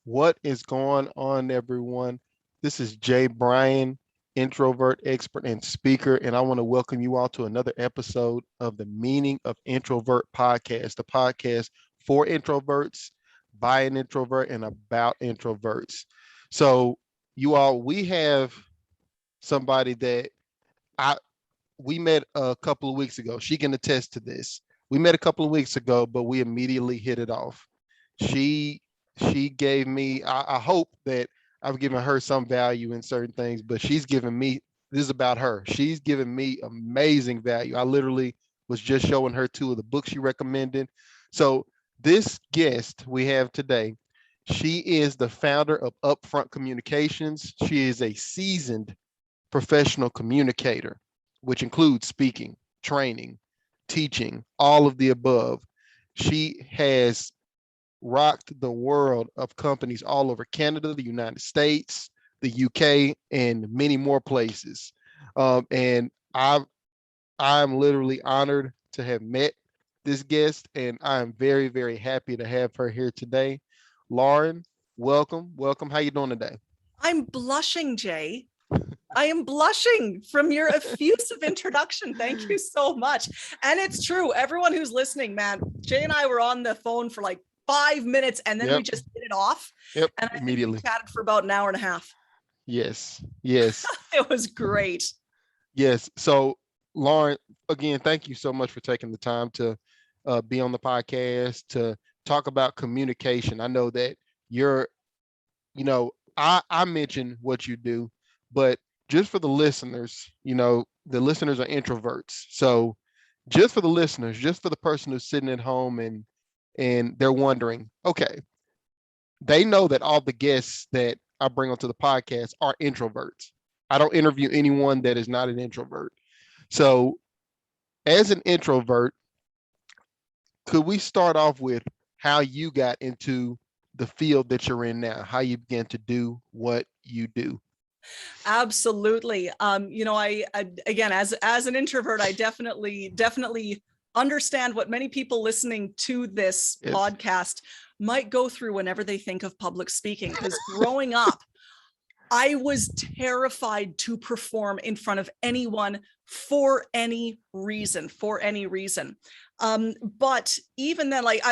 What is going on, everyone? This is Jay Bryan, introvert expert and speaker, and I want to welcome you all to another episode of the Meaning of Introvert podcast, the podcast for introverts, by an introvert, and about introverts. So, you all, we have somebody that I we met a couple of weeks ago. She can attest to this. We met a couple of weeks ago, but we immediately hit it off. She she gave me, I hope that I've given her some value in certain things, but she's given me, this is about her. She's given me amazing value. I literally was just showing her two of the books she recommended. So this guest we have today, she is the founder of Upfront Communications. She is a seasoned professional communicator, which includes speaking, training, teaching, all of the above. She has rocked the world of companies all over Canada, the United States, the UK, and many more places. And I'm literally honored to have met this guest, and I'm very, very happy to have her here today. Lauren, welcome, welcome. How you doing today? I'm blushing, Jay. I am blushing from your effusive introduction. Thank you so much. And it's true. Everyone who's listening, man, Jay and I were on the phone for like 5 minutes and then we just hit it off. Yep. And I Immediately. think we chatted for about an hour and a half. Yes. Yes. It was great. Yes. So, Lauren, again, thank you so much for taking the time to be on the podcast to talk about communication. I know that you're, I mentioned what you do, but just for the listeners, the listeners are introverts. So, just for the listeners, just for the person who's sitting at home and they're wondering, okay, they know that all the guests that I bring onto the podcast are introverts. I don't interview anyone that is not an introvert. So, as an introvert, could we start off with how you got into the field that you're in now, how you began to do what you do? Absolutely. I again, as an introvert, I definitely understand what many people listening to this podcast might go through whenever they think of public speaking. Because growing up, I was terrified to perform in front of anyone for any reason. But even then, like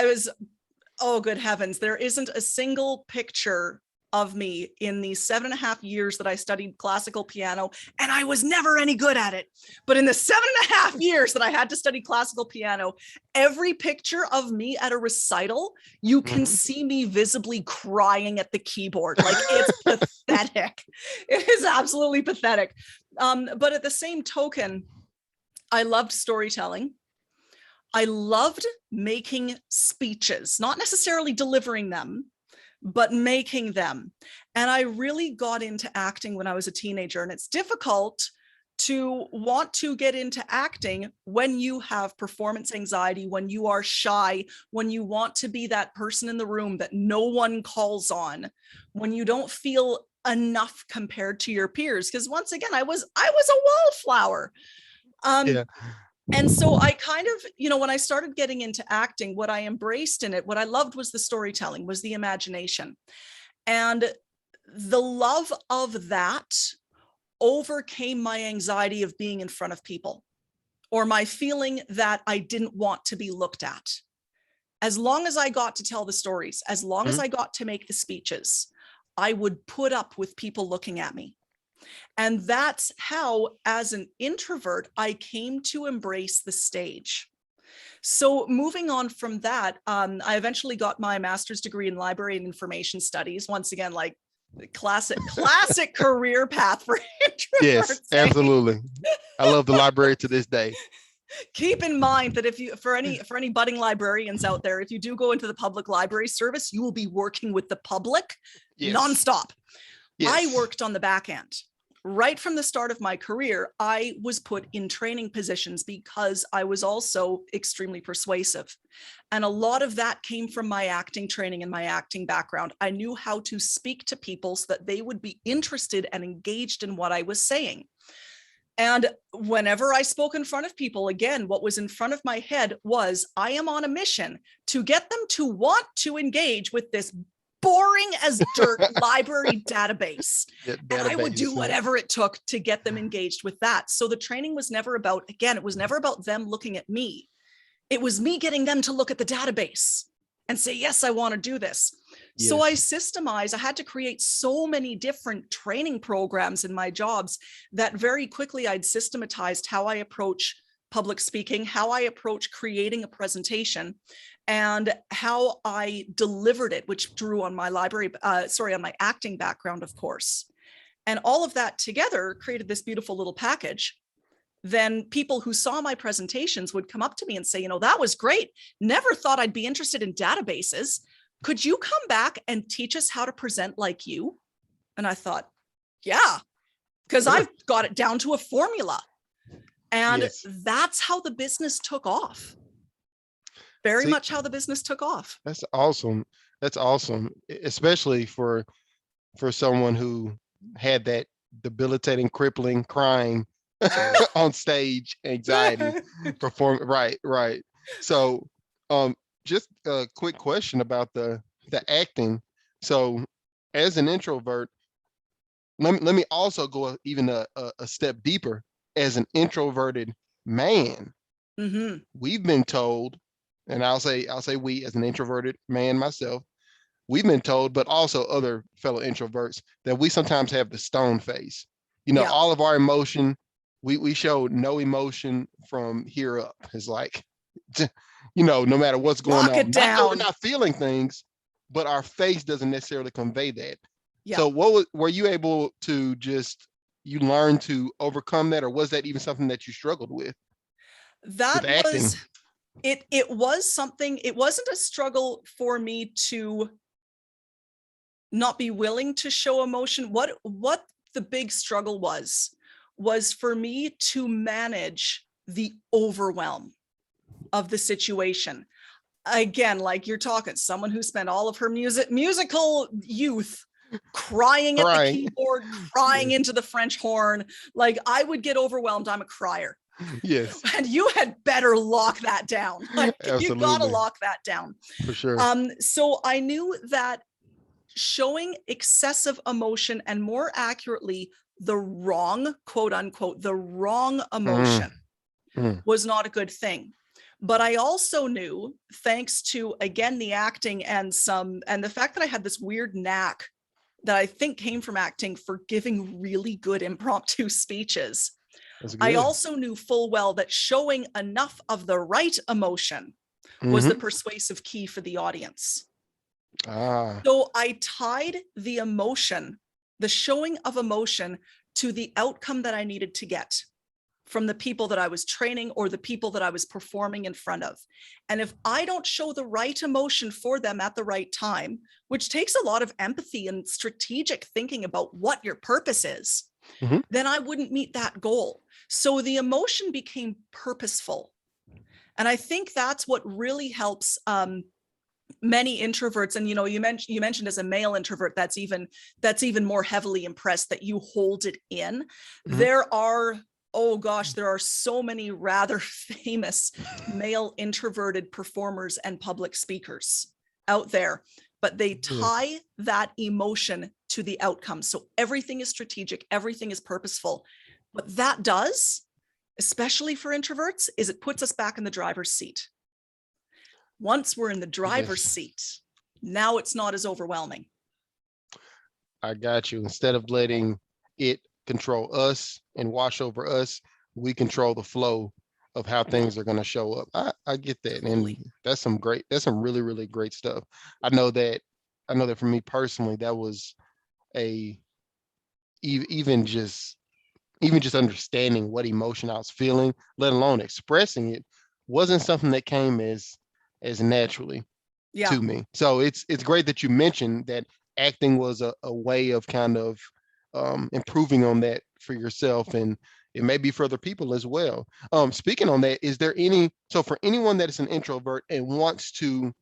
oh, good heavens, there isn't a single picture of me in the 7.5 years that I studied classical piano, and I was never any good at it. But in the 7.5 years that I had to study classical piano, every picture of me at a recital, you can see me visibly crying at the keyboard. Like, it's pathetic. It is absolutely pathetic. But at the same token, I loved storytelling. I loved making speeches, not necessarily delivering them, but making them. And I really got into acting when I was a teenager. And it's difficult to want to get into acting when you have performance anxiety, when you are shy, when you want to be that person in the room that no one calls on, when you don't feel enough compared to your peers. Because once again, I was a wallflower. And so I kind of, when I started getting into acting, what I embraced in it, what I loved was the storytelling, was the imagination. And the love of that overcame my anxiety of being in front of people, or my feeling that I didn't want to be looked at. As long as I got to tell the stories, as long as I got to make the speeches, I would put up with people looking at me. And that's how, as an introvert, I came to embrace the stage. So moving on from that, I eventually got my master's degree in library and information studies. Once again, like classic career path for introverts. Yes, absolutely. I love the library to this day. Keep in mind that if you, for any budding librarians out there, if you do go into the public library service, you will be working with the public nonstop. Yes. I worked on the back end. Right from the start of my career, I was put in training positions because I was also extremely persuasive. And a lot of that came from my acting training and my acting background. I knew how to speak to people so that they would be interested and engaged in what I was saying. And whenever I spoke in front of people, again, what was in front of my head was, I am on a mission to get them to want to engage with this boring as dirt library database. Yeah, And I would do database, whatever it took to get them engaged with that. So the training was never about, again, it was never about them looking at me. It was me getting them to look at the database and say, yes, I want to do this. So I systemized, I had to create so many different training programs in my jobs that very quickly I'd systematized how I approach public speaking, how I approach creating a presentation, and how I delivered it, which drew on my on my acting background, of course. And all of that together created this beautiful little package. Then people who saw my presentations would come up to me and say, that was great. Never thought I'd be interested in databases. Could you come back and teach us how to present like you? And I thought, yeah, because I've got it down to a formula. And that's how the business took off. Very much how the business took off. That's awesome. That's awesome, especially for someone who had that debilitating, crippling, crying on stage anxiety perform. Right. So, just a quick question about the acting. So, as an introvert, let me also go even a step deeper. As an introverted man, we've been told, and I'll say we, as an introverted man myself, we've been told, but also other fellow introverts, that we sometimes have the stone face. All of our emotion, we show no emotion from here up. It's like, no matter what's going Lock on, it down. not that we're not feeling things, but our face doesn't necessarily convey that. Yeah. So were you able to you learn to overcome that, or was that even something that you struggled with? That was, it was something, it wasn't a struggle for me to not be willing to show emotion. What the big struggle was for me to manage the overwhelm of the situation. Again, like you're talking, someone who spent all of her musical youth crying at the keyboard, crying into the French horn. Like, I would get overwhelmed. I'm a crier. Yes. And you had better lock that down. Like, you gotta lock that down. For sure. So I knew that showing excessive emotion, and more accurately, the wrong, quote unquote, the wrong emotion was not a good thing. But I also knew, thanks to, again, the acting and the fact that I had this weird knack that I think came from acting for giving really good impromptu speeches. I also knew full well that showing enough of the right emotion was the persuasive key for the audience. So I tied the emotion, the showing of emotion, to the outcome that I needed to get from the people that I was training or the people that I was performing in front of. And if I don't show the right emotion for them at the right time, which takes a lot of empathy and strategic thinking about what your purpose is, then I wouldn't meet that goal. So the emotion became purposeful. And I think that's what really helps many introverts. And you mentioned as a male introvert, that's even more heavily impressed that you hold it in. There are so many rather famous male introverted performers and public speakers out there, but they tie that emotion to the outcome. So everything is strategic, everything is purposeful. What that does, especially for introverts, is it puts us back in the driver's seat. Once we're in the driver's seat, now it's not as overwhelming. I got you. Instead of letting it control us and wash over us, we control the flow of how things are going to show up. I get that. And that's some really, really great stuff. I know that for me personally, that was even just understanding what emotion I was feeling, let alone expressing it, wasn't something that came as naturally to me. So it's great that you mentioned that acting was a way of kind of improving on that for yourself, and it may be for other people as well. Speaking on that, is there so for anyone that is an introvert and wants to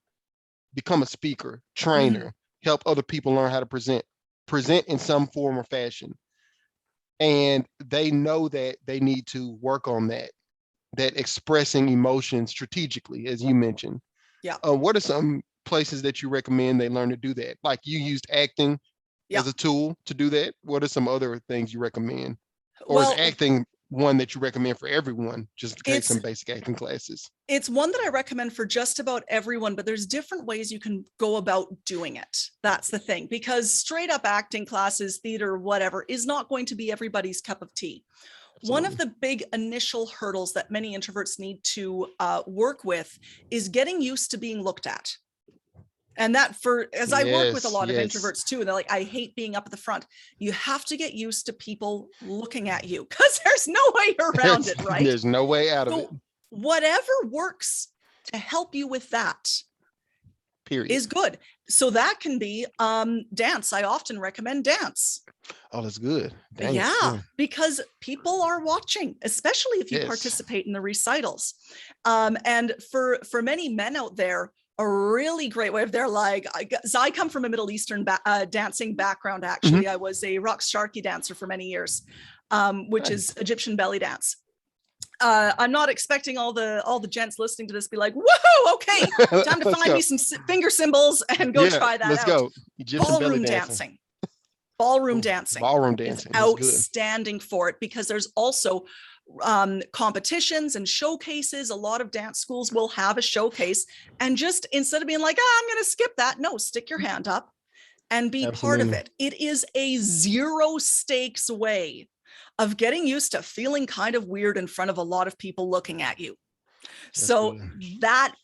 become a speaker, trainer, help other people learn how to present in some form or fashion, and they know that they need to work on that expressing emotion strategically, as you mentioned. Yeah. What are some places that you recommend they learn to do that? Like you used acting Yeah. as a tool to do that. What are some other things you recommend? Or is Well, acting one that you recommend for everyone? Just take it's some basic acting classes. it's one that I recommend for just about everyone, but there's different ways you can go about doing it. That's the thing, because straight up acting classes, theater, whatever, is not going to be everybody's cup of tea. One of Absolutely. the big initial hurdles that many introverts need to work with is getting used to being looked at. And that as I work with a Yes, lot of yes. introverts too, and they're like, I hate being up at the front. You have to get used to people looking at you because there's no way around it, right? There's no way out of it. So whatever works to help you with that Period. is good. So that can be dance. I often recommend dance. Oh, that's good. Dang, Yeah, because people are watching, especially if you Yes. participate in the recitals. And for many men out there, a really great way of they're like, I come from a Middle Eastern dancing background. Actually, I was a Raqs Sharki dancer for many years, which is Egyptian belly dance. I'm not expecting all the gents listening to this be like, whoa, okay, time to find me some finger cymbals and go try that let's out. Go. Egyptian belly Ballroom dancing. Ballroom dancing. Ballroom dancing is outstanding for it, because there's also competitions and showcases. A lot of dance schools will have a showcase, and just instead of being like, I'm going to skip that, no, stick your hand up and be part of it. It is a zero stakes way of getting used to feeling kind of weird in front of a lot of people looking at you. So that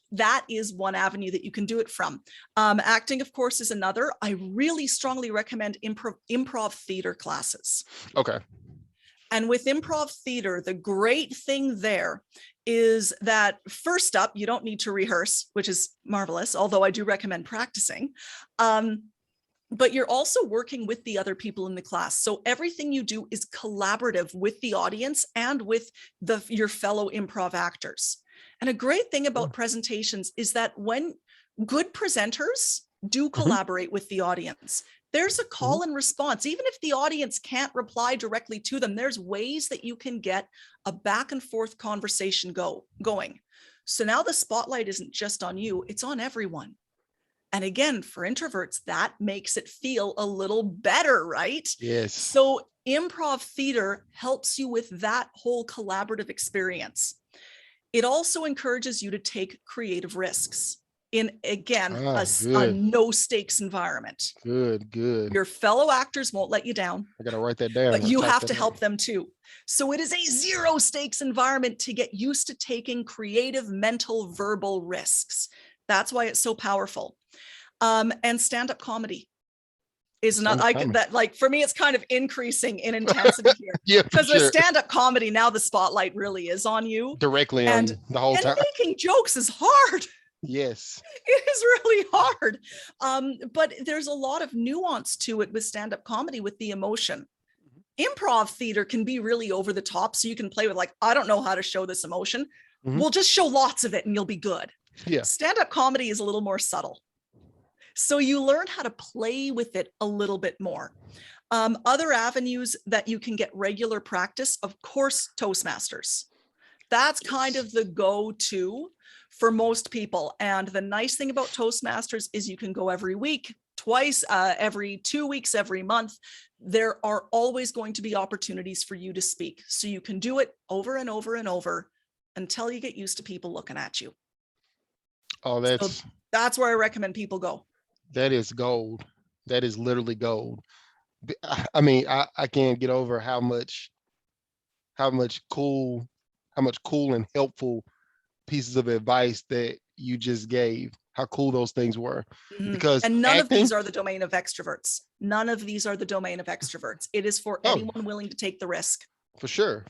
is one avenue that you can do it from. Acting, of course, is another. I really strongly recommend improv theater classes. Okay. And with improv theater, the great thing there is that first up, you don't need to rehearse, which is marvelous, although I do recommend practicing. But you're also working with the other people in the class. So everything you do is collaborative with the audience and with your fellow improv actors. And a great thing about presentations is that when good presenters do collaborate with the audience, there's a call and response. Even if the audience can't reply directly to them, there's ways that you can get a back and forth conversation going. So now the spotlight isn't just on you, it's on everyone. And again, for introverts, that makes it feel a little better, right? Yes. So improv theater helps you with that whole collaborative experience. It also encourages you to take creative risks in, again, a no stakes environment. Good. Your fellow actors won't let you down. I got to write that down. But you have to help them too. So it is a zero stakes environment to get used to taking creative, mental, verbal risks. That's why it's so powerful. And stand-up comedy is not like for me, it's kind of increasing in intensity here. Yeah, because with stand-up comedy, now the spotlight really is on you. Directly on you the whole time. Making jokes is hard. Yes. It is really hard. But there's a lot of nuance to it with stand-up comedy with the emotion. Improv theater can be really over the top. So you can play with like, I don't know how to show this emotion. We'll just show lots of it and you'll be good. Yeah. Stand-up comedy is a little more subtle. So you learn how to play with it a little bit more. Other avenues that you can get regular practice, of course, Toastmasters. That's kind of the go-to for most people. And the nice thing about Toastmasters is you can go every week, twice, every 2 weeks, every month. There are always going to be opportunities for you to speak. So you can do it over and over and over until you get used to people looking at you. Oh, that's where I recommend people go. That is gold. That is literally gold. I mean, I can't get over how much cool and helpful pieces of advice that you just gave. How cool those things were. Because none of these are the domain of extroverts. None of these are the domain of extroverts. It is for anyone willing to take the risk. For sure.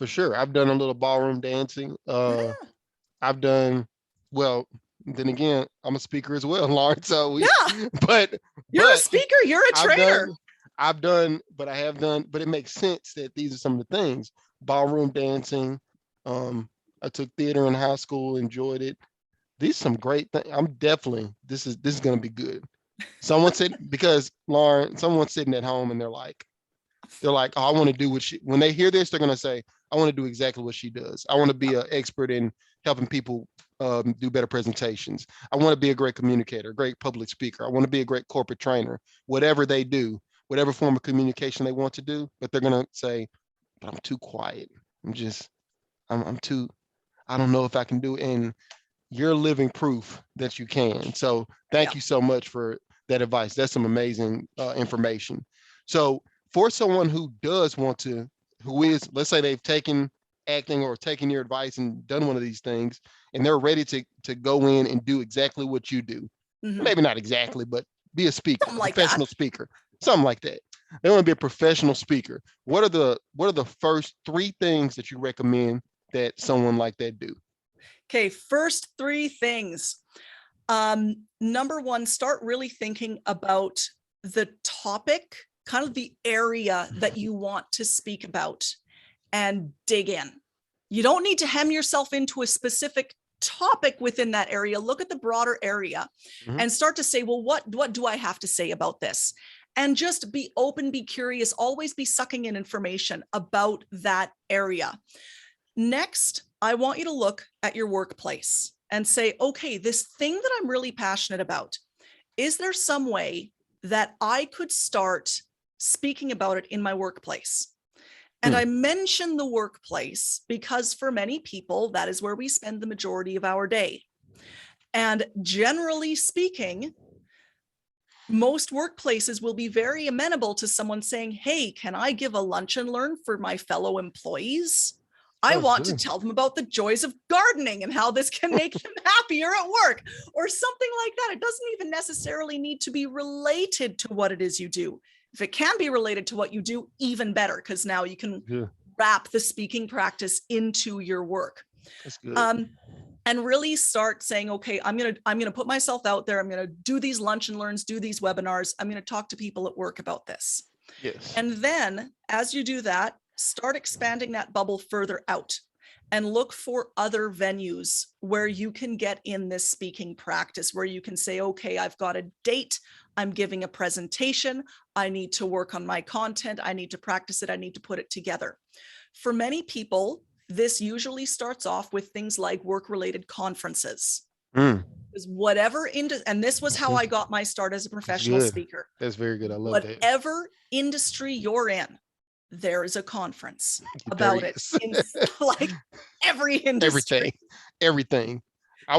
I've done a little ballroom dancing. I've done, well, then again, I'm a speaker as well, Lauren. So but you're a speaker, you're a trainer. But it makes sense that these are some of the things. Ballroom dancing. I took theater in high school, enjoyed it. These are some great things. This is gonna be good. Someone said, because Lauren, someone's sitting at home and they're like, oh, I want to do what she, when they hear this, they're gonna say, I want to do exactly what she does. I want to be an expert in helping people do better presentations. I want to be a great communicator, a great public speaker. I want to be a great corporate trainer. Whatever they do, whatever form of communication they want to do, but they're gonna say, "But I'm too quiet. I'm too. I don't know if I can do it." And you're living proof that you can. So thank Yeah. you so much for that advice. That's some amazing information. So for someone who does want to, who is, let's say they've taken acting or taken your advice and done one of these things, and they're ready to go in and do exactly what you do. Mhm. Maybe not exactly, but be a speaker, Something a like that. professional speaker, something like that. They want to be a professional speaker. What are the first three things that you recommend that someone like that do? Okay, first three things. Number one, start really thinking about the topic, kind of the area that you want to speak about, and dig in. You don't need to hem yourself into a specific topic within that area. Look at the broader area and start to say, well, what do I have to say about this? And just be open, be curious, always be sucking in information about that area. Next, I want you to look at your workplace and say, okay, this thing that I'm really passionate about, is there some way that I could start speaking about it in my workplace? And I mention the workplace because for many people, that is where we spend the majority of our day. And generally speaking, most workplaces will be very amenable to someone saying, hey, can I give a lunch and learn for my fellow employees? I That's want to good. tell them about the joys of gardening and how this can make them happier at work or something like that. It doesn't even necessarily need to be related to what it is you do. If it can be related to what you do, even better, because now you can wrap the speaking practice into your work. That's good. And really start saying, okay, I'm gonna put myself out there. I'm gonna do these lunch and learns, do these webinars. I'm gonna talk to people at work about this. Yes. And then as you do that, start expanding that bubble further out and look for other venues where you can get in this speaking practice, where you can say, okay, I've got a date, I'm giving a presentation, I need to work on my content, I need to practice it, I need to put it together. For many people, this usually starts off with things like work-related conferences. Because whatever and this was how I got my start as a professional speaker. That's very good. I love that. Whatever industry you're in, there is a conference about it in like every industry. Everything. I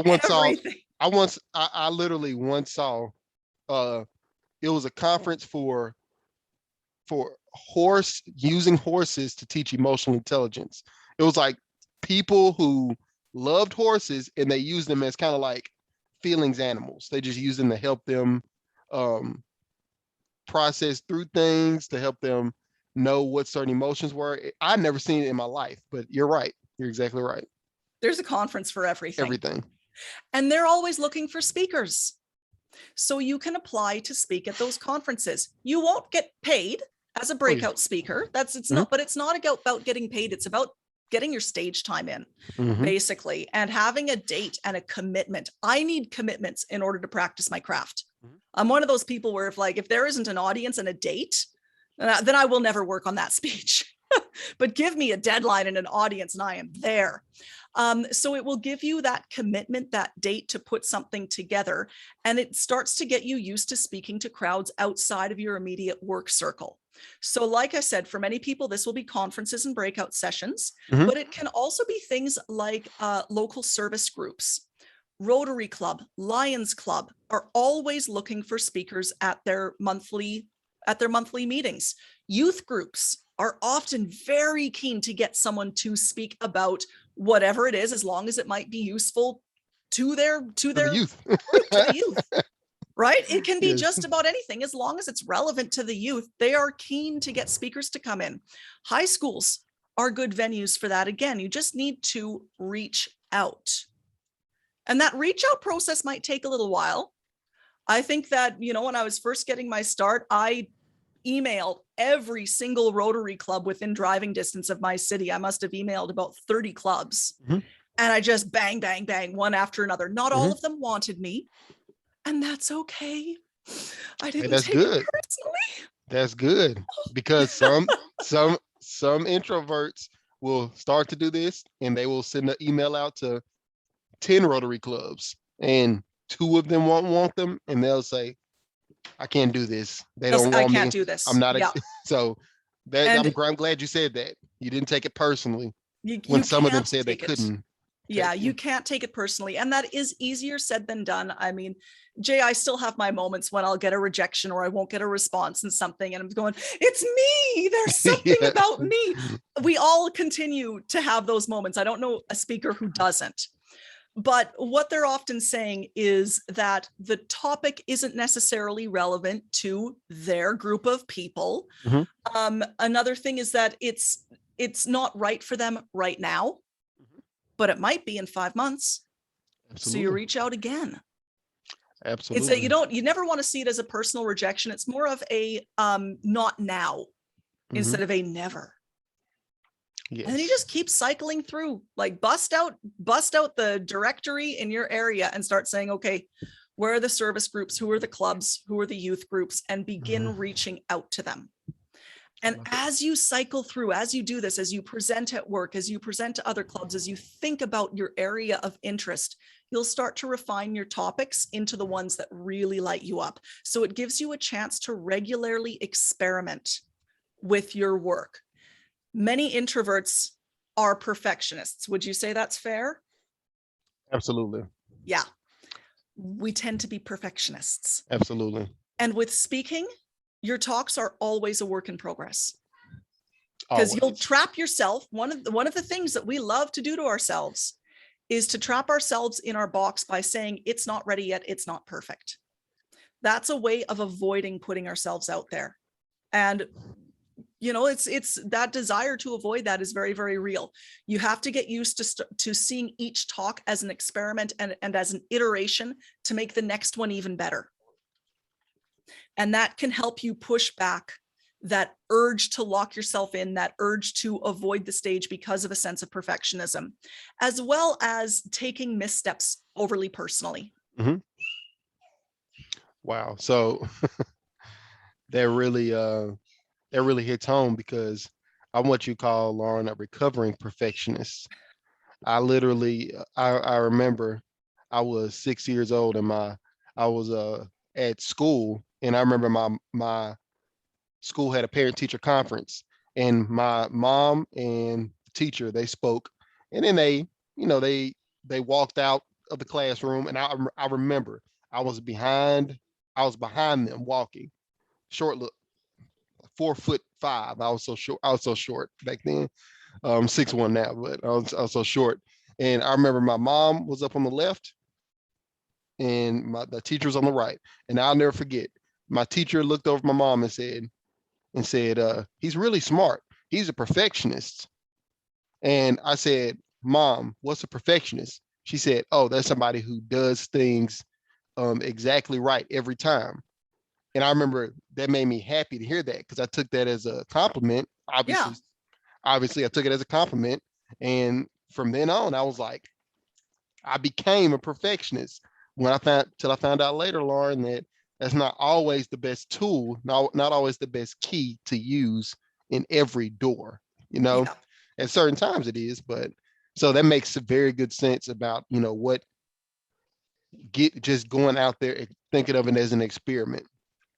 literally once saw it was a conference for using horses to teach emotional intelligence. It was like people who loved horses and they used them as kind of like feelings animals. They just used them to help them process through things, to help them know what certain emotions were. I'd never seen it in my life, but you're right. You're exactly right. There's a conference for everything. Everything. And they're always looking for speakers. So you can apply to speak at those conferences. You won't get paid as a breakout speaker. Not, but it's not about getting paid. It's about getting your stage time in, basically, and having a date and a commitment. I need commitments in order to practice my craft. I'm one of those people where if there isn't an audience and a date, then I will never work on that speech. But give me a deadline and an audience and I am there. So it will give you that commitment, that date to put something together. And it starts to get you used to speaking to crowds outside of your immediate work circle. So like I said, for many people, this will be conferences and breakout sessions, but it can also be things like local service groups. Rotary Club, Lions Club are always looking for speakers at their monthly meetings. Youth groups are often very keen to get someone to speak about whatever it is, as long as it might be useful to their youth. Group, to the youth. Right? It can be just about anything. As long as it's relevant to the youth, they are keen to get speakers to come in. High schools are good venues for that. Again, you just need to reach out. And that reach out process might take a little while. I think that, when I was first getting my start, I emailed every single Rotary Club within driving distance of my city. I must have emailed about 30 clubs. And I just bang, bang, bang, one after another. Not all of them wanted me. And that's okay. I didn't take it personally. That's good. Because some introverts will start to do this and they will send an email out to 10 Rotary clubs and two of them won't want them, and they'll say, I can't do this. They don't I want can't me. do I'm this. not. Yeah. So that And I'm glad you said that. You didn't take it personally when you some of them can't said they take it. couldn't Yeah, take you you. can't take it personally. And that is easier said than done. I mean, Jay, I still have my moments when I'll get a rejection or I won't get a response in something. And I'm going, it's me. There's something Yeah. about me. We all continue to have those moments. I don't know a speaker who doesn't. But what they're often saying is that the topic isn't necessarily relevant to their group of people. Mhm. Another thing is that it's not right for them right now, but it might be in 5 months. So you Absolutely. reach out again. It's that Absolutely. you never want to see it as a personal rejection. It's more of a not now Mhm. instead of a never. And then you Yes. just keep cycling through, like bust out the directory in your area and start saying, okay, where are the service groups? Who are the clubs? Who are the youth groups? And begin Mhm. reaching out to them. I And love it. as you cycle through, as you do this, as you present at work, as you present to other clubs, as you think about your area of interest, you'll start to refine your topics into the ones that really light you up. So it gives you a chance to regularly experiment with your work. Many introverts are perfectionists. Would you say that's fair? Absolutely. Yeah, we tend to be perfectionists. Absolutely. And with speaking, your talks are always a work in progress, because you'll Always. trap yourself. One of the things that we love to do to ourselves is to trap ourselves in our box by saying it's not ready yet, it's not perfect. That's a way of avoiding putting ourselves out there. And it's that desire to avoid that is very, very real. You have to get used to seeing each talk as an experiment and as an iteration to make the next one even better. And that can help you push back that urge to lock yourself in, that urge to avoid the stage because of a sense of perfectionism, as well as taking missteps overly personally. Mhm. Wow. So that really that really hits home because I'm what you call, Lauren, a recovering perfectionist. I literally I remember I was 6 years old and I was at school, and I remember my school had a parent teacher conference, and my mom and the teacher, they spoke, and then they walked out of the classroom, and I remember I was behind I was behind them walking, short look, 4'5". I was so short back then. 6'1" now, but I was so short. And I remember my mom was up on the left and the teacher was on the right. And I'll never forget. My teacher looked over my mom and said, he's really smart. He's a perfectionist. And I said, Mom, what's a perfectionist? She said, oh, that's somebody who does things exactly right every time. And I remember that made me happy to hear that, because I took that as a compliment. Yeah, Obviously I took it as a compliment. And from then on, I was like, I became a perfectionist. I found out later, Lauren, that that's not always the best tool, not always the best key to use in every door. You know, yeah. at certain times it is, but so that makes a very good sense about what get just going out there and thinking of it as an experiment.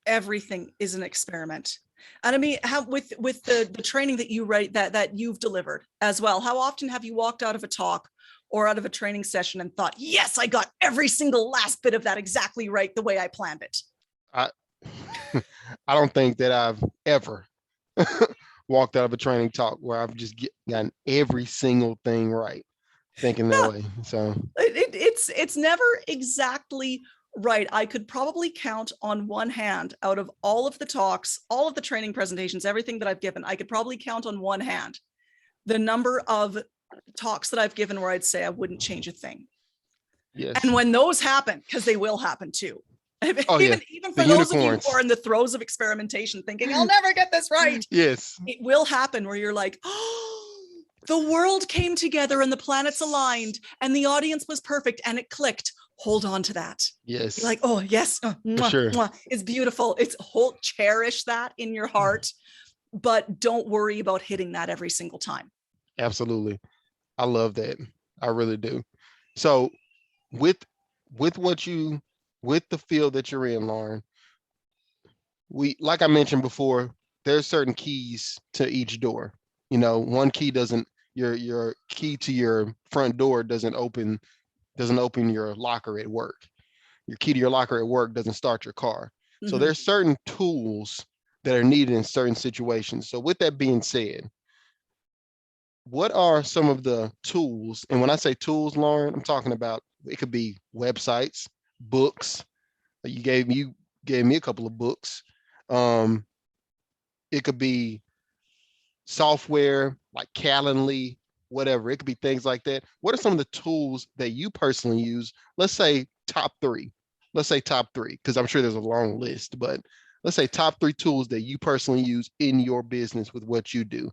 Everything is an experiment. And I mean, how with the training that you write that you've delivered as well, how often have you walked out of a talk or out of a training session and thought, yes, I got every single last bit of that exactly right the way I planned it? I I don't think that I've ever walked out of a training talk where I've just gotten every single thing right, thinking that Yeah, way. So it's never exactly right. I could probably count on one hand, out of all of the talks, all of the training presentations, everything that I've given, I could probably count on one hand the number of talks that I've given where I'd say I wouldn't change a thing. yes. And when those happen, because they will happen too, Oh yeah, even the for those of you who unicorns. are in the throes of experimentation thinking I'll never get this right, Yes. it will happen where you're like, oh, the world came together and the planets aligned and the audience was perfect and it clicked. Hold on to that. You're Yes, like, oh yes, for mwah, sure. mwah. It's beautiful. It's whole, cherish that in your heart, but don't worry about hitting that every single time. Absolutely. I love that. I really do. So with with what you with the field that you're in, Lauren, we like I mentioned before, there's certain keys to each door. One key doesn't your key to your front door doesn't open your locker at work. Your key to your locker at work doesn't start your car. So Mhm. there's certain tools that are needed in certain situations. So with that being said, what are some of the tools? And when I say tools, Lauren, I'm talking about it could be websites, books. You gave me a couple of books. Um, it could be software like Calendly, whatever. It could be things like that. What are some of the tools that you personally use? Let's say top three. Let's say top three, because I'm sure there's a long list, but let's say top three tools that you personally use in your business with what you do.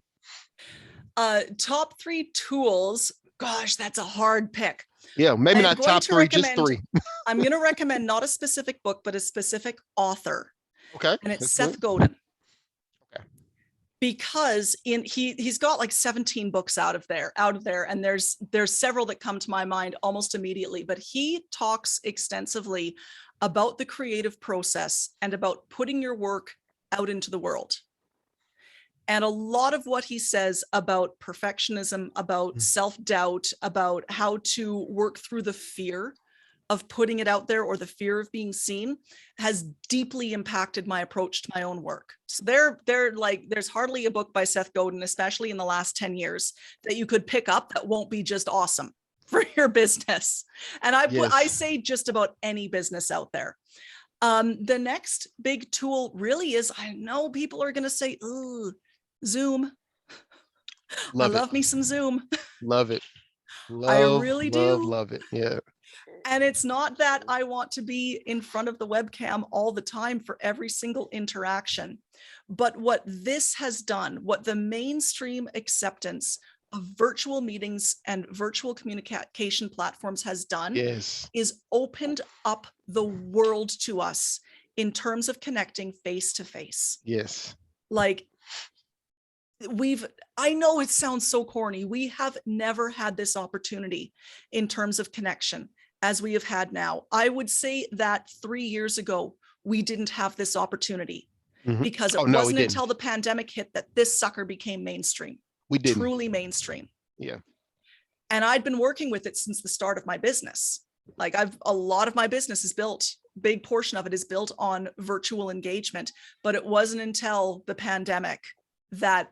Top three tools. Gosh, that's a hard pick. Yeah, maybe I am not going top to three, just recommend, three. I'm going to recommend not a specific book, but a specific author, Okay, and it's that's good. Seth Godin. Okay. Because he's got like 17 books out of there, and there's several that come to my mind almost immediately, but he talks extensively about the creative process and about putting your work out into the world. And a lot of what he says about perfectionism, about self-doubt, about how to work through the fear of putting it out there or the fear of being seen has deeply impacted my approach to my own work. So there's hardly a book by Seth Godin, especially in the last 10 years, that you could pick up that won't be just awesome for your business. And I Yes. say just about any business out there. The next big tool really is, I know people are going to say, ooh, Zoom. I Love it. love me some Zoom. Love it. I Love, really love, do. love it. Yeah. And it's not that I want to be in front of the webcam all the time for every single interaction. But what this has done, what the mainstream acceptance of virtual meetings and virtual communication platforms has done, Yes. is opened up the world to us in terms of connecting face to face. Yes. Like, I know it sounds so corny. We have never had this opportunity in terms of connection as we have had now. I would say that 3 years ago, we didn't have this opportunity Mhm. because Oh it no, we wasn't didn't. until the pandemic hit that this sucker became mainstream, We didn't. truly mainstream. Yeah. And I'd been working with it since the start of my business. Like, a lot of my business is built, big portion of it is built on virtual engagement, but it wasn't until the pandemic that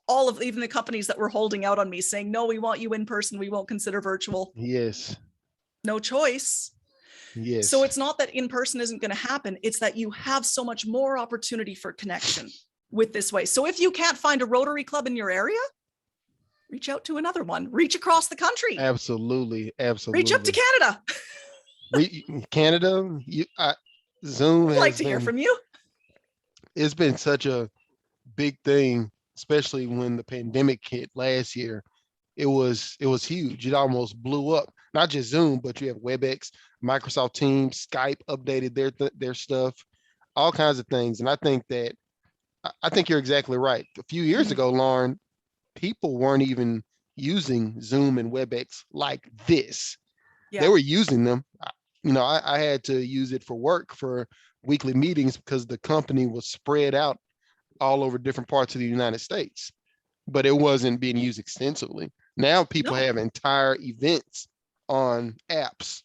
all of even the companies that were holding out on me saying, no, we want you in person, we won't consider virtual. Yes. No choice. So Yes. it's not that in person isn't going to happen. It's that you have so much more opportunity for connection with this way. So if you can't find a Rotary Club in your area, reach out to another one, reach across the country, Absolutely. reach up to Absolutely. Canada. Canada, Zoom I'd like has to hear been, from you. it's been such a big thing, especially when the pandemic hit last year. It was huge. It almost blew up. Not just Zoom, but you have WebEx, Microsoft Teams, Skype updated their stuff, all kinds of things. And I think you're exactly right. A few years Mhm. ago, Lauren, people weren't even using Zoom and WebEx like this. They Yeah. were using them. I had to use it for work for weekly meetings because the company was spread out all over different parts of the United States, but it wasn't being used extensively. Now people No. have entire events on apps.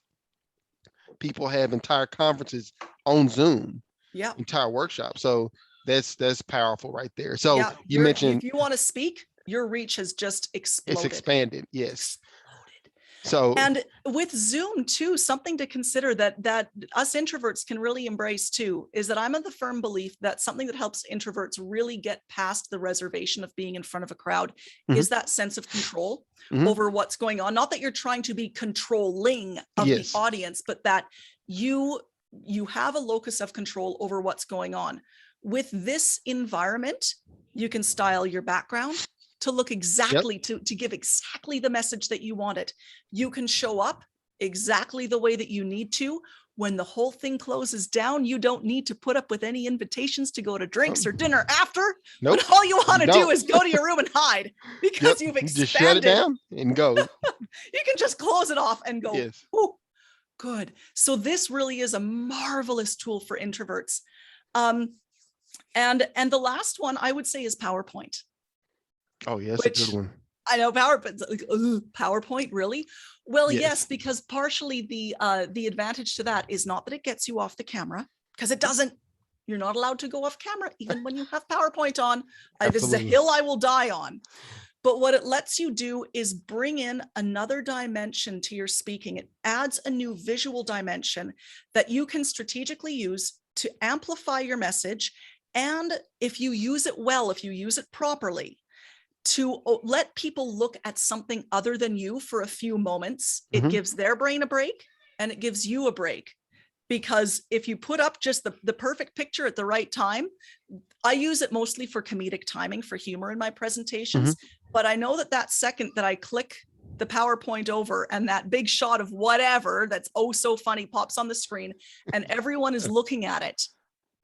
People have entire conferences on Zoom, Yeah. entire workshops. So that's powerful right there. So Yeah. you If mentioned you want to speak, your reach has just it's exploded. expanded. Yes. Exploded. So And with Zoom too, something to consider that us introverts can really embrace too, is that I'm of the firm belief that something that helps introverts really get past the reservation of being in front of a crowd mhm, is that sense of control mhm, over what's going on. Not that you're trying to be controlling of the yes. audience, but that you have a locus of control over what's going on. With this environment, you can style your background to look Yep. exactly to give exactly the message that you want it. You can show up exactly the way that you need to. When the whole thing closes down, you don't need to put up with any invitations to go to drinks or dinner after, when Nope. all you want You to do don't. is go to your room and hide Yep. because you've You just shut it expanded. down and go. You can just close it off and go, Yes. ooh, Good. So this really is a marvelous tool for introverts. And the last one I would say is PowerPoint, Oh, yeah, that's a good which one. I know PowerPoint, really? Well, yes, Yes. because partially the advantage to that is not that it gets you off the camera, because it doesn't. You're not allowed to go off camera, even when you have PowerPoint on. This is a Absolutely. hill I will die on. But what it lets you do is bring in another dimension to your speaking. It adds a new visual dimension that you can strategically use to amplify your message. And if you use it well, if you use it properly, to let people look at something other than you for a few moments, it Mhm. gives their brain a break and it gives you a break. Because if you put up just the perfect picture at the right time, I use it mostly for comedic timing, for humor in my presentations. But I know that second that I click the PowerPoint over and that big shot of whatever that's oh so funny pops on the screen and everyone is looking at it,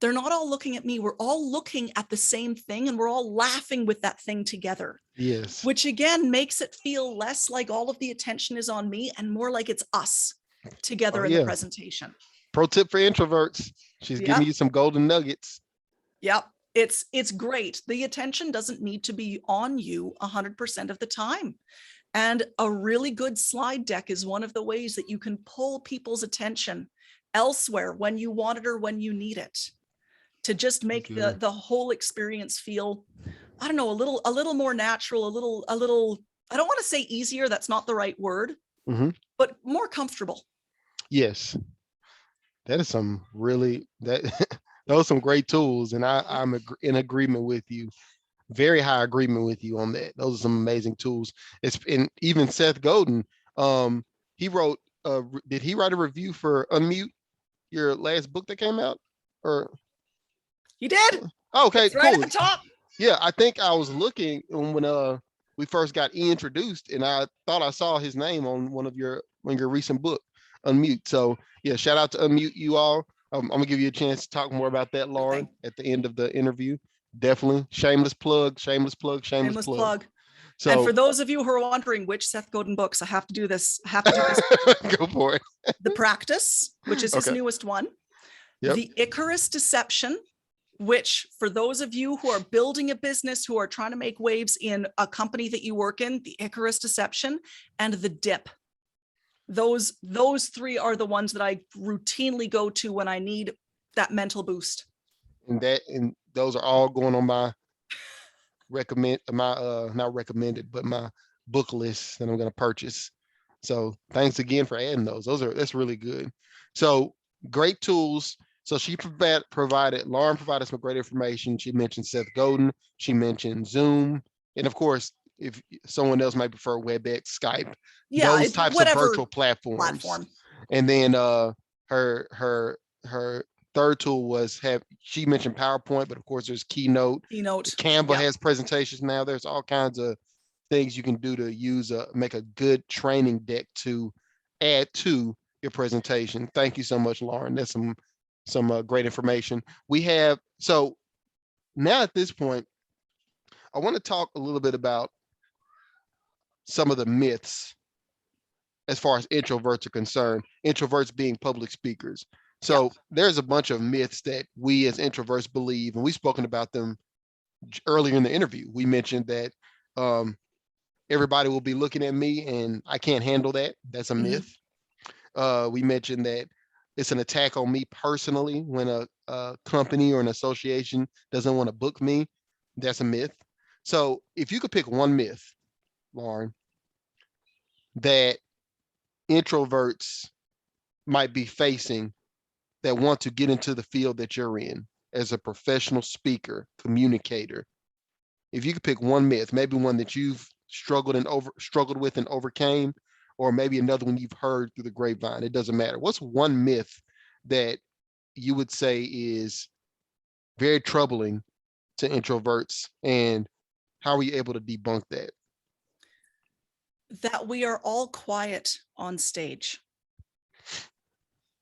they're not all looking at me. We're all looking at the same thing and we're all laughing with that thing together, Yes. which again makes it feel less like all of the attention is on me and more like it's us Oh, together in the yeah. presentation. Pro tip for introverts. She's giving Yep. you some golden nuggets. Yep. It's great. The attention doesn't need to be on you 100% of the time. And a really good slide deck is one of the ways that you can pull people's attention elsewhere when you want it or when you need it, to just That's make good. the whole experience feel, I don't know, a little more natural, a little, I don't want to say easier, that's not the right word, Hmm. but more comfortable. Yes. That is some really that those are some great tools, and I'm in agreement with you. Very high agreement with you on that. Those are some amazing tools. It's and even Seth Godin, he wrote. Did he write a review for Unmute, your last book that came out? Or You did. oh, okay, It's right at cool. the top. Yeah, I think I was looking when we first got introduced, and I thought I saw his name on one of your recent book, Unmute. So yeah, shout out to Unmute, you all. I'm gonna give you a chance to talk more about that, Lauren, at the end of the interview. Definitely, shameless plug, shameless plug, shameless Shameless plug. plug. And So for those of you who are wondering which Seth Godin books, I have to do this. I have to do this. go for it. The Practice, which is his Okay. newest one. Yep. The Icarus Deception, which for those of you who are building a business, who are trying to make waves in a company that you work in, the Icarus Deception, and the Dip. Those three are the ones that I routinely go to when I need that mental boost. And those are all going on my not recommended, but my book list that I'm gonna purchase. So thanks again for adding those. That's really good. So great tools. So Lauren provided some great information. She mentioned Seth Godin. She mentioned Zoom, and of course, if someone else might prefer WebEx, Skype, Yeah, those it's types of whatever virtual platforms. platform. And then her third tool was she mentioned PowerPoint, but of course there's Keynote. Keynote. Canva Yep. has presentations now. There's all kinds of things you can do to make a good training deck to add to your presentation. Thank you so much, Lauren. That's some great information. So now at this point, I want to talk a little bit about some of the myths as far as introverts are concerned, introverts being public speakers. So Yep. there's a bunch of myths that we as introverts believe, and we've spoken about them earlier in the interview. We mentioned that everybody will be looking at me and I can't handle that. That's a myth. We mentioned that it's an attack on me personally when a company or an association doesn't want to book me. That's a myth. So if you could pick one myth, Lauren, that introverts might be facing that want to get into the field that you're in as a professional speaker, communicator, if you could pick one myth, maybe one that you've struggled with and overcame, or maybe another one you've heard through the grapevine, it doesn't matter. What's one myth that you would say is very troubling to introverts, and how are you able to debunk that? That we are all quiet on stage.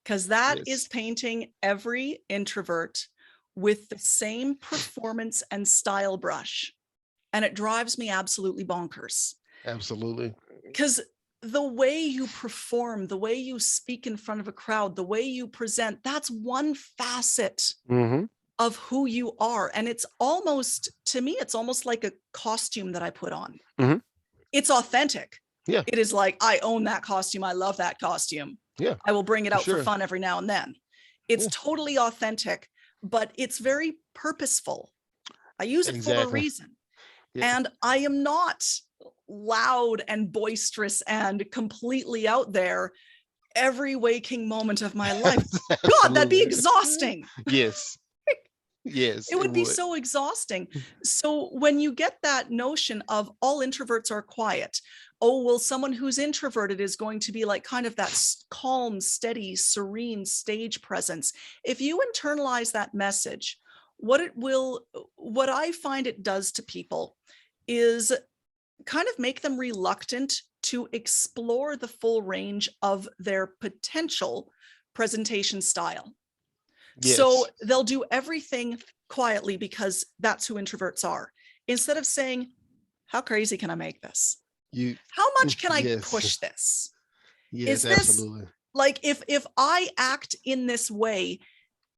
Because that is Yes, painting every introvert with the same performance and style brush. And it drives me absolutely bonkers. absolutely. Because the way you perform, the way you speak in front of a crowd, the way you present, that's one facet Mm-hmm. of who you are. And it's almost, to me, it's almost like a costume that I put on. Mm-hmm. It's authentic. Yeah. It is like, I own that costume. I love that costume. Yeah. I will bring it For out for sure. fun every now and then. It's Yeah. totally authentic, but it's very purposeful. I use it for a Exactly. reason. Yeah. And I am not loud and boisterous and completely out there every waking moment of my life. God, that'd be Absolutely. exhausting. Yes. Yes, It it would be would. so exhausting. So when you get that notion of all introverts are quiet, oh, well, someone who's introverted is going to be like kind of that calm, steady, serene stage presence. If you internalize that message, what I find it does to people is kind of make them reluctant to explore the full range of their potential presentation style. So Yes. they'll do everything quietly because that's who introverts are. Instead of saying, how crazy can I make this? You How much can I yes. push this? Yes, Is this absolutely. like, if I act in this way,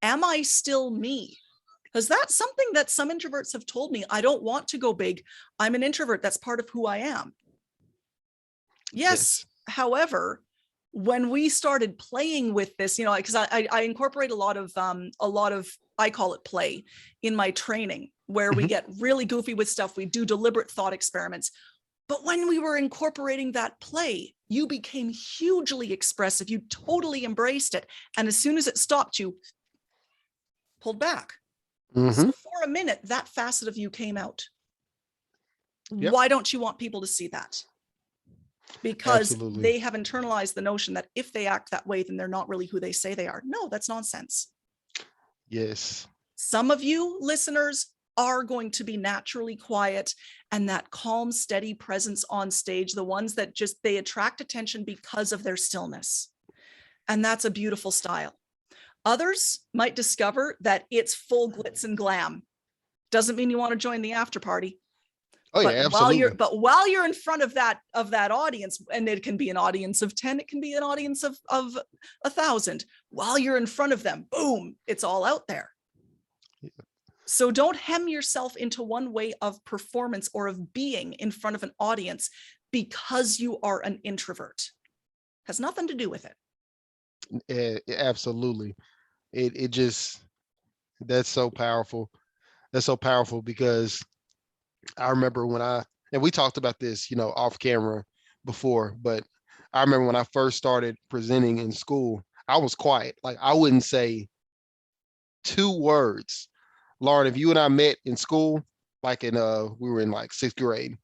am I still me? Because that's something that some introverts have told me. I don't want to go big. I'm an introvert. That's part of who I am. Yes. Yes. However, when we started playing with this, because I incorporate a lot of, I call it play in my training, where we Mhm. get really goofy with stuff. We do deliberate thought experiments. But when we were incorporating that play, you became hugely expressive. You totally embraced it. And as soon as it stopped, you pulled back. Mhm. So for a minute, that facet of you came out. Yep. Why don't you want people to see that? Because Absolutely. they have internalized the notion that if they act that way, then they're not really who they say they are. No, that's nonsense. Yes. Some of you listeners are going to be naturally quiet, and that calm, steady presence on stage, the ones that just, they attract attention because of their stillness. And that's a beautiful style. Others might discover that it's full glitz and glam. Doesn't mean you want to join the after party. Oh yeah, absolutely. While you're in front of that audience, and it can be an audience of 10, it can be an audience of 1,000. While you're in front of them, boom, it's all out there. Yeah. So don't hem yourself into one way of performance or of being in front of an audience because you are an introvert. Has nothing to do with it. Absolutely. It just that's so powerful. That's so powerful because I remember when and we talked about this, off camera before, but I remember when I first started presenting in school, I was quiet. Like I wouldn't say 2 words. Lauren, if you and I met in school, like we were in like 6th grade,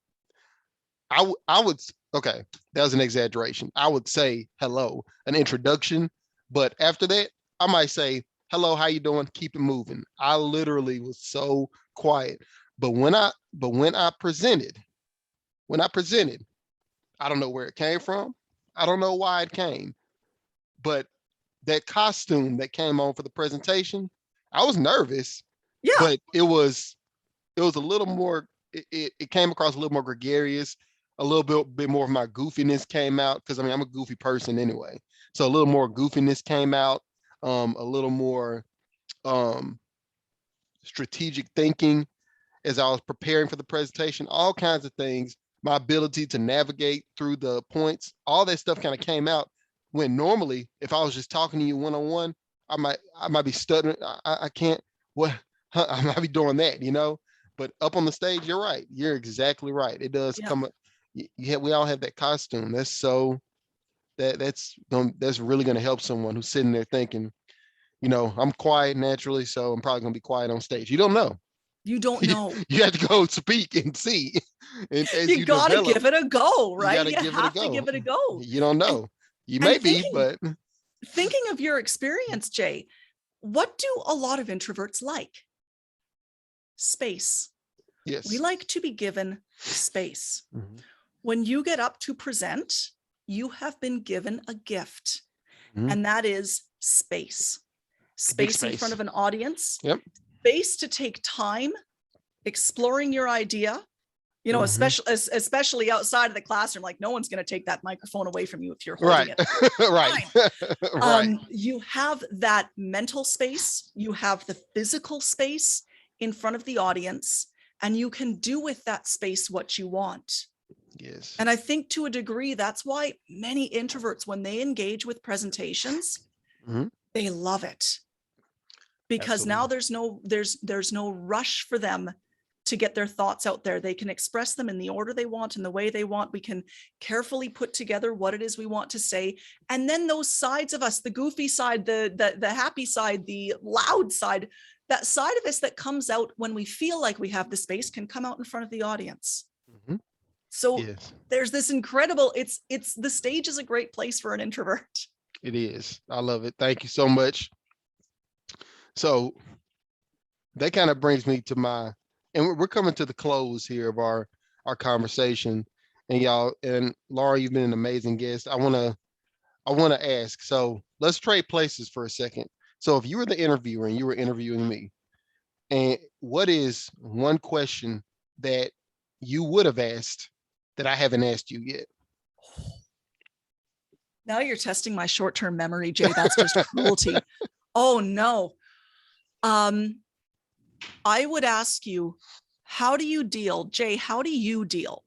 I would, okay, that was an exaggeration. I would say hello, an introduction, but after that, I might say, hello, how you doing? Keep it moving. I literally was so quiet. But when I presented, I don't know where it came from. I don't know why it came, but that costume that came on for the presentation, I was nervous, Yeah. but it was a little more, it came across a little more gregarious, a little bit more of my goofiness came out, because I mean I'm a goofy person anyway. So a little more goofiness came out, a little more um strategic thinking as I was preparing for the presentation, all kinds of things, my ability to navigate through the points, all that stuff kind of came out, when normally if I was just talking to you one-on-one, I might be stuttering. I can't, what, I might be doing that. But up on the stage, you're right. You're exactly right. It does Yeah. come up. Yeah, we all have that costume. That's really going to help someone who's sitting there thinking, I'm quiet naturally, so I'm probably going to be quiet on stage. You don't know. You don't know. You have to go speak and see. And as You you got to develop, give it a go, you got right? to You give it a have to go. give it a go. You don't And know. You and may be, but thinking of your experience, Jay, what do a lot of introverts like? Space. We yes. like to be given space. Mhm. When you get up to present, you have been given a gift, Mhm. and that is space. Big Space in front space. of an audience, Yep. space to take time exploring your idea, You know, Mhm. especially outside of the classroom, like no one's going to take that microphone away from you if you're holding Right. it. Right. Fine. Right. You have that mental space, you have the physical space in front of the audience, and you can do with that space what you want. Yes. And I think to a degree, that's why many introverts, when they engage with presentations, Mhm. they love it, because now Absolutely. there's no rush for them to get their thoughts out there. They can express them in the order they want and the way they want. We can carefully put together what it is we want to say. And then those sides of us, the goofy side, the happy side, the loud side, that side of us that comes out when we feel like we have the space can come out in front of the audience. Mhm. So Yes, there's this incredible, it's the stage is a great place for an introvert. it is. I love it. Thank you so much. So that kind of brings me to my, and we're coming to the close here of our conversation. And y'all, and Laura, you've been an amazing guest. I want to ask. So let's trade places for a second. So if you were the interviewer and you were interviewing me, and what is one question that you would have asked that I haven't asked you yet? Now you're testing my short-term memory, Jay. That's just cruelty. Oh no. I would ask you, how do you deal, Jay, how do you deal?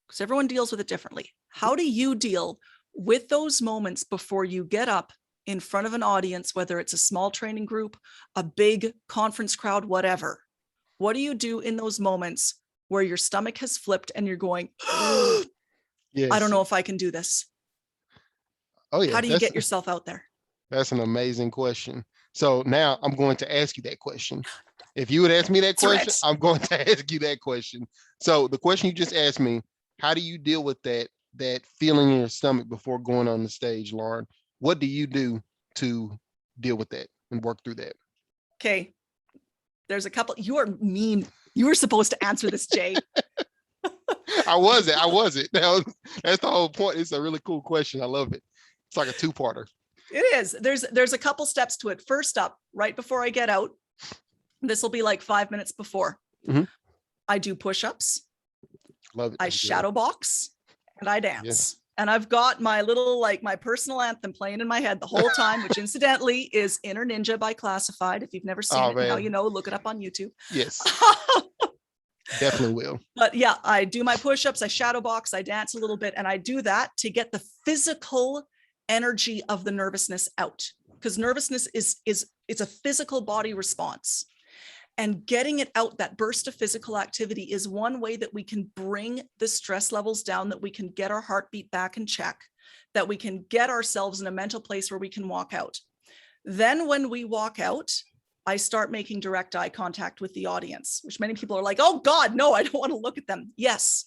Because everyone deals with it differently. How do you deal with those moments before you get up in front of an audience, whether it's a small training group, a big conference crowd, whatever? What do you do in those moments where your stomach has flipped and you're going, I don't Yes. know if I can do this? Oh How yeah. do you That's get yourself out there? That's an amazing question. So now I'm going to ask you that question. If you would ask me that It's question, rich. I'm going to ask you that question. So the question you just asked me, how do you deal with that feeling in your stomach before going on the stage, Lauren? What do you do to deal with that and work through that? Okay. There's a couple. You are mean. You were supposed to answer this, Jay. I wasn't. I wasn't. That's the whole point. It's a really cool question. I love it. It's like a two-parter. It is. There's a couple steps to it. First up, right before I get out, this will be like 5 minutes before. Mhm. I do push-ups, Love it. I That's good. shadow box, and I Yes. dance. And I've got my little, like my personal anthem playing in my head the whole time, which incidentally is Inner Ninja by Classified. If you've never seen Oh it, now man. you know, look it up on YouTube. Yes. Definitely will. But yeah, I do my push-ups, I shadow box, I dance a little bit, and I do that to get the physical energy of the nervousness out. Because nervousness is it's a physical body response. And getting it out, that burst of physical activity, is one way that we can bring the stress levels down, that we can get our heartbeat back in check, that we can get ourselves in a mental place where we can walk out. Then when we walk out, I start making direct eye contact with the audience, which many people are like, oh God, no, I don't want to look at them. Yes,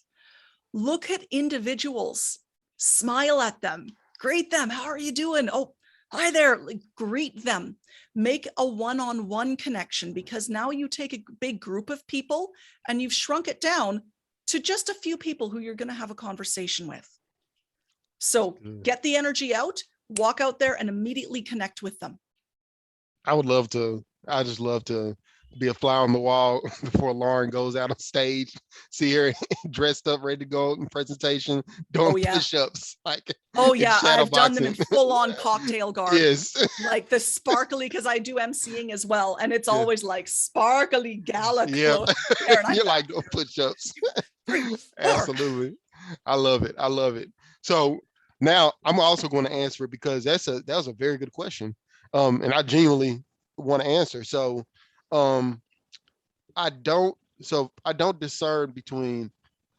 look at individuals, smile at them, greet them. How are you doing? Oh, hi there. Like, greet them. Make a one-on-one connection, because now you take a big group of people and you've shrunk it down to just a few people who you're going to have a conversation with. So get the energy out, walk out there and immediately connect with them. I would love to. I just love to be a fly on the wall before Lauren goes out on stage. See her dressed up, ready to go in presentation, doing Oh yeah. push-ups, like Oh and yeah, shadow I've done them in boxing. full-on cocktail garb, Yes, like the sparkly, because I do emceeing as well, and it's yeah, always like sparkly gala yeah. clothes there, and I'm You're like doing push-ups. 3, 4. Absolutely, I love it. I love it. So now I'm also going to answer it because that was a very good question, and I genuinely want to answer. So, um, I don't I don't discern between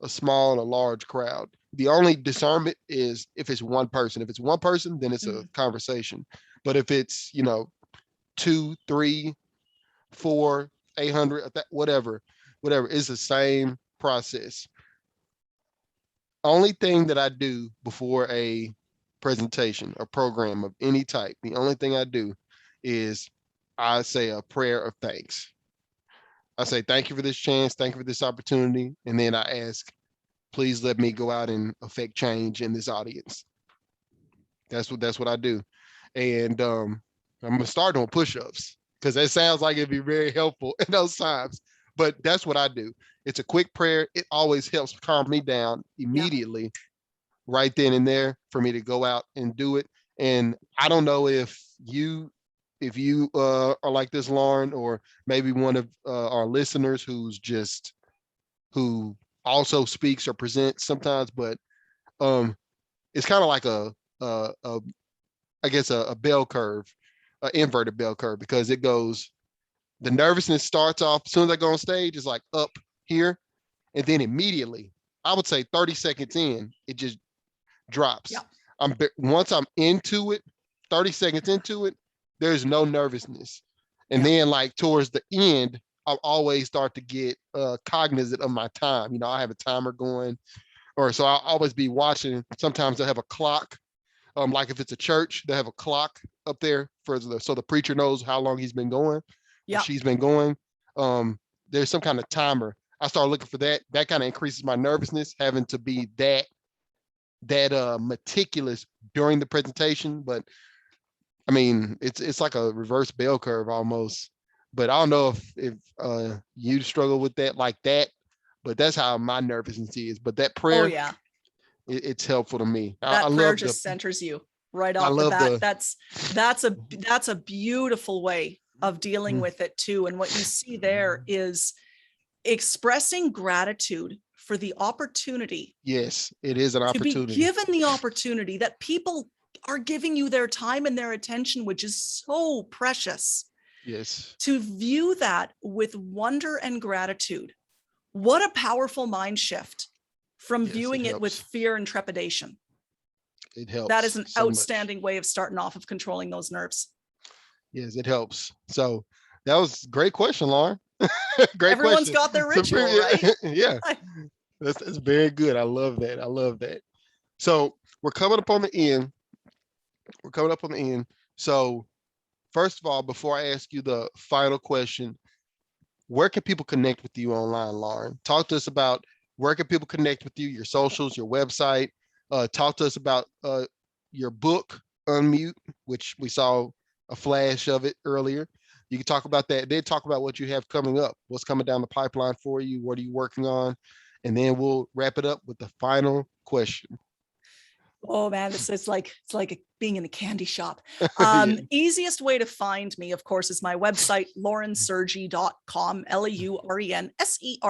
a small and a large crowd. The only discernment is if it's one person. If it's one person, then it's a Mhm. conversation. But if it's, two, three, four, 800, whatever, it's the same process. Only thing that I do before a presentation or program of any type, the only thing I do is I say a prayer of thanks. I say, thank you for this chance. Thank you for this opportunity. And then I ask, please let me go out and affect change in this audience. That's what I do. And I'm gonna start doing push-ups because that sounds like it'd be very helpful in those times. But that's what I do. It's a quick prayer. It always helps calm me down Yeah. immediately, right then and there, for me to go out and do it. And I don't know if you are like this, Lauren, or maybe one of our listeners who also speaks or presents sometimes, but it's kind of like a I guess a bell curve, an inverted bell curve, because it goes, the nervousness starts off as soon as I go on stage, it's like up here, and then immediately, I would say 30 seconds in, it just drops. Yeah. Once I'm into it, 30 seconds into it, there's no nervousness. And Yeah. then like towards the end, I'll always start to get cognizant of my time. I have a timer going, or so I'll always be watching. Sometimes they'll have a clock. Like if it's a church, they have a clock up there so the preacher knows how long he's been going or Yeah. she's been going. There's some kind of timer. I start looking for that. That kind of increases my nervousness, having to be that meticulous during the presentation. But I mean, it's like a reverse bell curve almost. But I don't know if you struggle with that like that, but that's how my nervousness is. But that Oh prayer, yeah. it's helpful to me. I That prayer love just centers you right I off the love bat. the That's a beautiful way of dealing Mm. with it too. And what you see there is expressing gratitude for the opportunity, Yes, it is an to be opportunity. given the opportunity that people are giving you their time and their attention, which is so precious. Yes, To view that with wonder and gratitude, what a powerful mind shift from yes, it viewing it with helps. fear and trepidation. It That is helps an so much. outstanding way of starting off of controlling those nerves. Yes, it helps. So that was a great question, Lauren. Great Everyone's question. got their So ritual, right? yeah, that's very good. I love that. I love that. So we're coming up on the end. We're coming up on the end. So first of all, before I ask you the final question, where can people connect with you online, Lauren? Talk to us about where can people connect with you, your socials, your website. Talk to us about your book, Unmute, which we saw a flash of it earlier. You can talk about that. Then talk about what you have coming up, what's coming down the pipeline for you, what are you working on? And then we'll wrap it up with the final question. Oh man, it's like being in a candy shop. Yeah. Easiest way to find me, of course, is my website, laurensergy.com,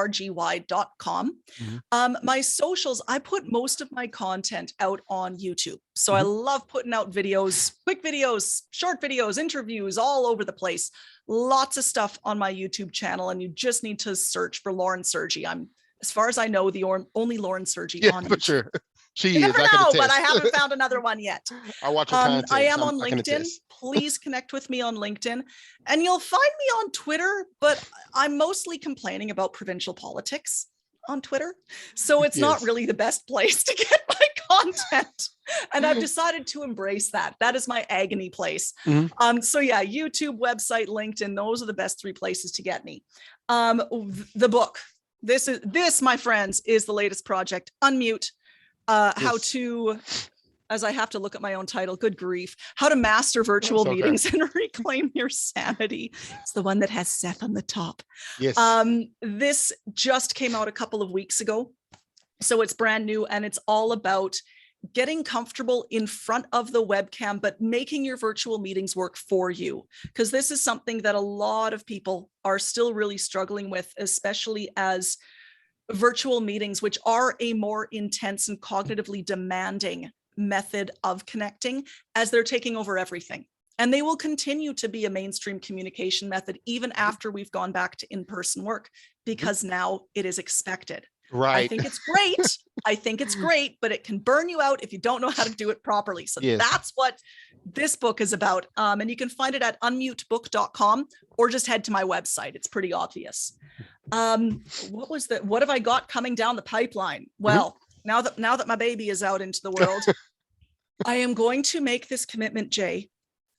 LAURENSERGY.com. Mhm. My socials, I put most of my content out on YouTube. So I Mhm. love putting out videos, quick videos, short videos, interviews, all over the place. Lots of stuff on my YouTube channel, and you just need to search for Lauren Sergy. I'm, as far as I know, the only Lauren Sergy Yeah, on for YouTube. sure. You She is. never I can know, but I attest. haven't found another one yet. I watch her I content, am so on I can LinkedIn. attest. Please connect with me on LinkedIn. And you'll find me on Twitter, but I'm mostly complaining about provincial politics on Twitter. So it's not Yes. really the best place to get my content. And I've decided to embrace that. That is my agony place. Mhm. So yeah, YouTube, website, LinkedIn, those are the best three places to get me. The book. This, my friends, is the latest project, Unmute. How Yes. to, as I have to look at my own title, good grief, how to master virtual That's okay. meetings and reclaim your sanity. It's the one that has Seth on the top. Yes. This just came out a couple of weeks ago. So it's brand new, and it's all about getting comfortable in front of the webcam, but making your virtual meetings work for you. Because this is something that a lot of people are still really struggling with, especially as virtual meetings, which are a more intense and cognitively demanding method of connecting, as they're taking over everything. And they will continue to be a mainstream communication method even after we've gone back to in-person work, because now it is expected. I Right. think it's great. I think it's great, but it can burn you out if you don't know how to do it properly. So Yes. that's what this book is about. And you can find it at unmutebook.com, or just head to my website. It's pretty obvious. What have I got coming down the pipeline? Well, now that my baby is out into the world, I am going to make this commitment, Jay,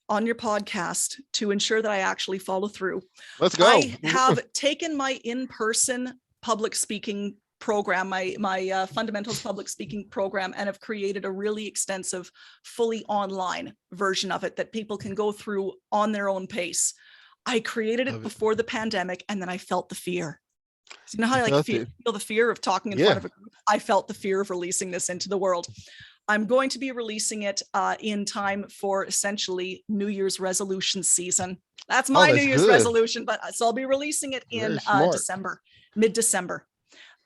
on your podcast, to ensure that I actually follow through. Let's go. I have taken my in-person public speaking program, my fundamentals public speaking program, and have created a really extensive, fully online version of it that people can go through on their own pace. I created it before the pandemic, and then I felt the fear. So you know how You I like felt feel it. the fear of talking in front Yeah. of a group? I felt the fear of releasing this into the world. I'm going to be releasing it in time for essentially New Year's resolution season. That's Oh, my New that's Year's good. resolution, but so I'll be releasing it Very in smart. December, mid-December.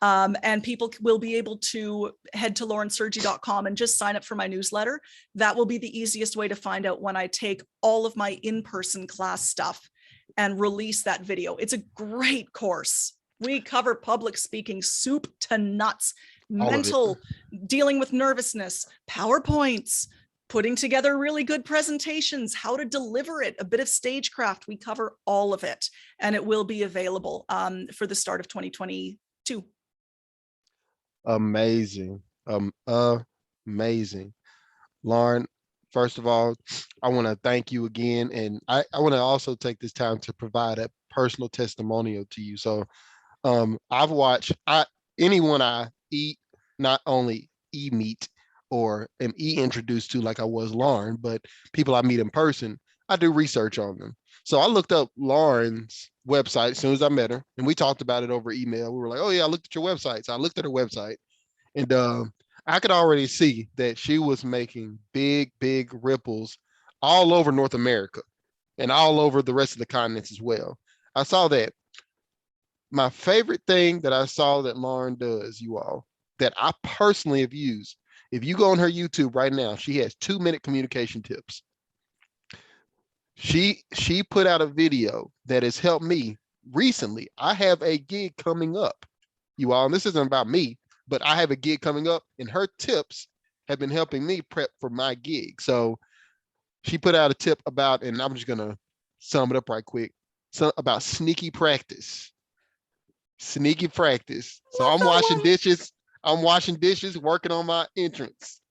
And people will be able to head to laurensergy.com and just sign up for my newsletter. That will be the easiest way to find out when I take all of my in-person class stuff and release that video. It's a great course. We cover public speaking, soup to nuts, All of it. mental, dealing with nervousness, PowerPoints, putting together really good presentations, how to deliver it, a bit of stagecraft. We cover all of it, and it will be available for the start of 2022. Amazing. Amazing. Lauren, first of all, I want to thank you again. And I want to also take this time to provide a personal testimonial to you. So I've watched anyone I eat, not only meet or am introduced to like I was Lauren, but people I meet in person, I do research on them. So I looked up Lauren's website as soon as I met her, and we talked about it over email. We were like, "Oh yeah, I looked at your website." So I looked at her website, and I could already see that she was making big ripples all over North America and all over the rest of the continents as well. I saw that. My favorite thing that I saw that Lauren does, you all, that I personally have used, if you go on her YouTube right now, she has 2-minute communication tips. She put out a video that has helped me recently. I have a gig coming up, you all, and this isn't about me, but I have a gig coming up, and her tips have been helping me prep for my gig. So she put out a tip about, and I'm just gonna sum it up right quick, so about sneaky practice. Sneaky practice. So Love I'm that washing one. dishes. I'm washing dishes, working on my entrance.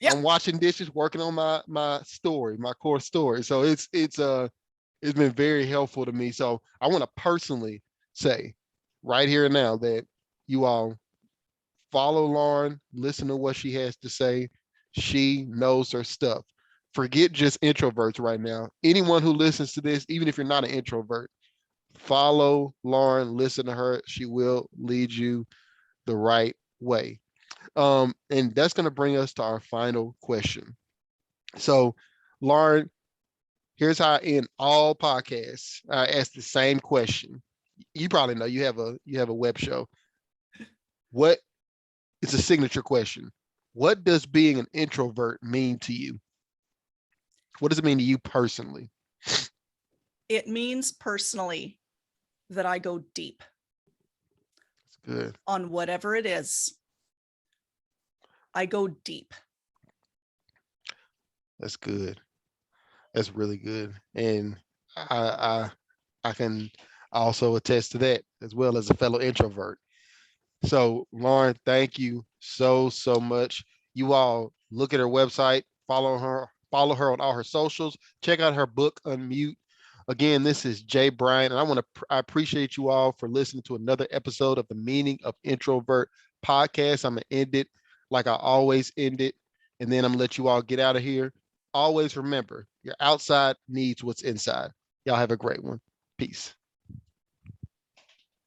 Yeah. I'm washing dishes, working on my story, my core story. So it's been very helpful to me. So I want to personally say right here and now that you all follow Lauren, listen to what she has to say. She knows her stuff. Forget just introverts right now. Anyone who listens to this, even if you're not an introvert, follow Lauren, listen to her. She will lead you the right way. And that's going to bring us to our final question. So, Lauren, here's how I end all podcasts. I ask the same question. You probably know you have a web show. What It's a signature question. What does being an introvert mean to you? What does it mean to you personally? It means personally that I go deep It's good. on whatever it is. I go deep. That's good. That's really good. And I I can also attest to that as well as a fellow introvert. So, Lauren, thank you so much. You all look at her website, follow her on all her socials, check out her book, Unmute. Again, this is Jay Bryant, and I appreciate you all for listening to another episode of the Meaning of Introvert podcast. I'm gonna end it like I always end it, and then I'm gonna let you all get out of here. Always remember, your outside needs what's inside. Y'all have a great one. Peace.